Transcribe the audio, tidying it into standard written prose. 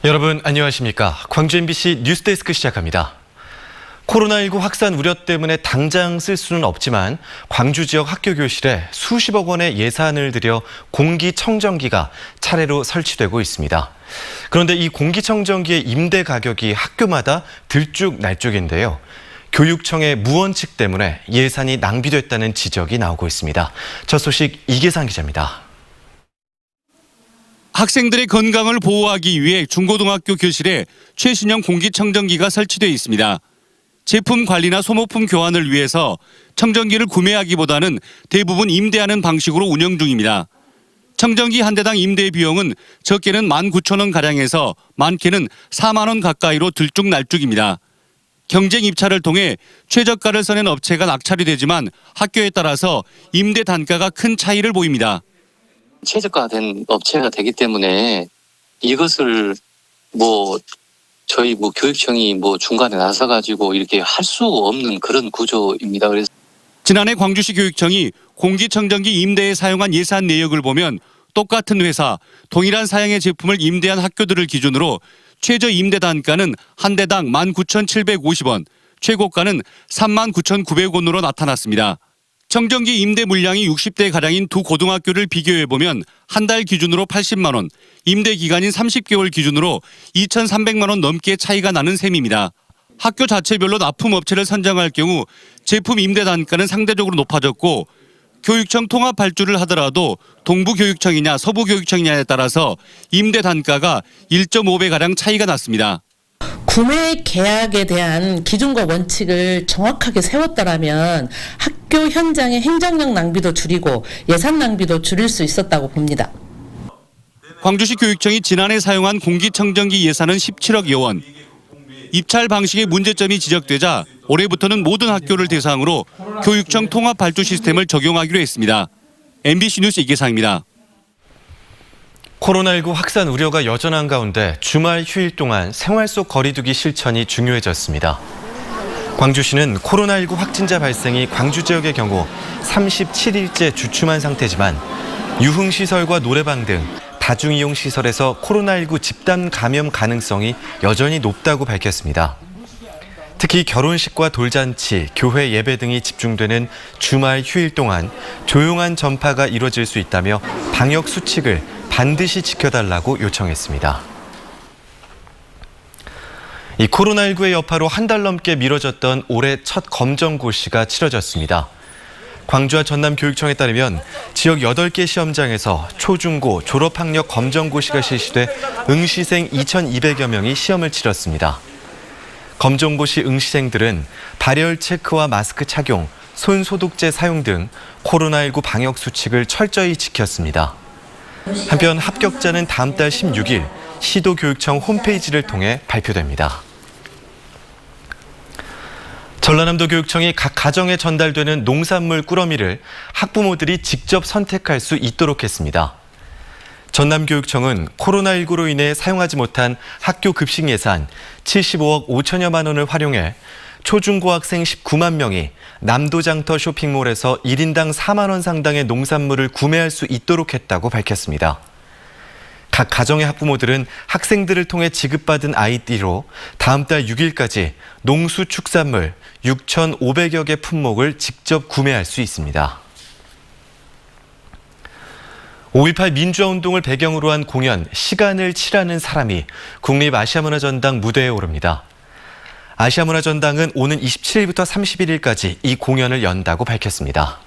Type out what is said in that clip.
여러분 안녕하십니까. 광주 MBC 뉴스데스크 시작합니다. 코로나19 확산 우려 때문에 당장 쓸 수는 없지만 광주 지역 학교 교실에 수십억 원의 예산을 들여 공기청정기가 차례로 설치되고 있습니다. 그런데 이 공기청정기의 임대 가격이 학교마다 들쭉날쭉인데요. 교육청의 무원칙 때문에 예산이 낭비됐다는 지적이 나오고 있습니다. 첫 소식 이계상 기자입니다. 학생들의 건강을 보호하기 위해 중고등학교 교실에 최신형 공기청정기가 설치되어 있습니다. 제품 관리나 소모품 교환을 위해서 청정기를 구매하기보다는 대부분 임대하는 방식으로 운영 중입니다. 청정기 한 대당 임대 비용은 적게는 19,000원가량에서 많게는 4만 원 가까이로 들쭉날쭉입니다. 경쟁 입찰을 통해 최저가를 써낸 업체가 낙찰이 되지만 학교에 따라서 임대 단가가 큰 차이를 보입니다. 최저가된 업체가 되기 때문에 이것을 저희 교육청이 중간에 나서가지고 이렇게 할 수 없는 그런 구조입니다. 그래서 지난해 광주시 교육청이 공기청정기 임대에 사용한 예산 내역을 보면 똑같은 회사, 동일한 사양의 제품을 임대한 학교들을 기준으로 최저 임대 단가는 한 대당 19,750원, 최고가는 39,900원으로 나타났습니다. 청정기 임대 물량이 60대가량인 두 고등학교를 비교해보면 한 달 기준으로 80만 원, 임대 기간인 30개월 기준으로 2,300만 원 넘게 차이가 나는 셈입니다. 학교 자체별로 납품업체를 선정할 경우 제품 임대 단가는 상대적으로 높아졌고 교육청 통합 발주를 하더라도 동부교육청이냐 서부교육청이냐에 따라서 임대 단가가 1.5배가량 차이가 났습니다. 구매 계약에 대한 기준과 원칙을 정확하게 세웠더라면 학교 현장의 행정력 낭비도 줄이고 예산 낭비도 줄일 수 있었다고 봅니다. 광주시 교육청이 지난해 사용한 공기청정기 예산은 17억여 원. 입찰 방식의 문제점이 지적되자 올해부터는 모든 학교를 대상으로 교육청 통합 발주 시스템을 적용하기로 했습니다. MBC 뉴스 이계상입니다. 코로나19 확산 우려가 여전한 가운데 주말 휴일 동안 생활 속 거리두기 실천이 중요해졌습니다. 광주시는 코로나19 확진자 발생이 광주 지역의 경우 37일째 주춤한 상태지만 유흥시설과 노래방 등 다중이용시설에서 코로나19 집단 감염 가능성이 여전히 높다고 밝혔습니다. 특히 결혼식과 돌잔치, 교회 예배 등이 집중되는 주말 휴일 동안 조용한 전파가 이뤄질 수 있다며 방역 수칙을 반드시 지켜달라고 요청했습니다. 이 코로나19의 여파로 한 달 넘게 미뤄졌던 올해 첫 검정고시가 치러졌습니다. 광주와 전남교육청에 따르면 지역 8개 시험장에서 초중고 졸업학력 검정고시가 실시돼 응시생 2,200여 명이 시험을 치렀습니다. 검정고시 응시생들은 발열 체크와 마스크 착용, 손 소독제 사용 등 코로나19 방역 수칙을 철저히 지켰습니다. 한편 합격자는 다음 달 16일 시도교육청 홈페이지를 통해 발표됩니다. 전라남도 교육청이 각 가정에 전달되는 농산물 꾸러미를 학부모들이 직접 선택할 수 있도록 했습니다. 전남교육청은 코로나19로 인해 사용하지 못한 학교 급식 예산 75억 5천여만 원을 활용해 초중고학생 19만 명이 남도장터 쇼핑몰에서 1인당 4만 원 상당의 농산물을 구매할 수 있도록 했다고 밝혔습니다. 각 가정의 학부모들은 학생들을 통해 지급받은 아이디로 다음 달 6일까지 농수축산물 6,500여 개 품목을 직접 구매할 수 있습니다. 5.18 민주화운동을 배경으로 한 공연 시간을 칠하는 사람이 국립아시아문화전당 무대에 오릅니다. 아시아문화전당은 오는 27일부터 31일까지 이 공연을 연다고 밝혔습니다.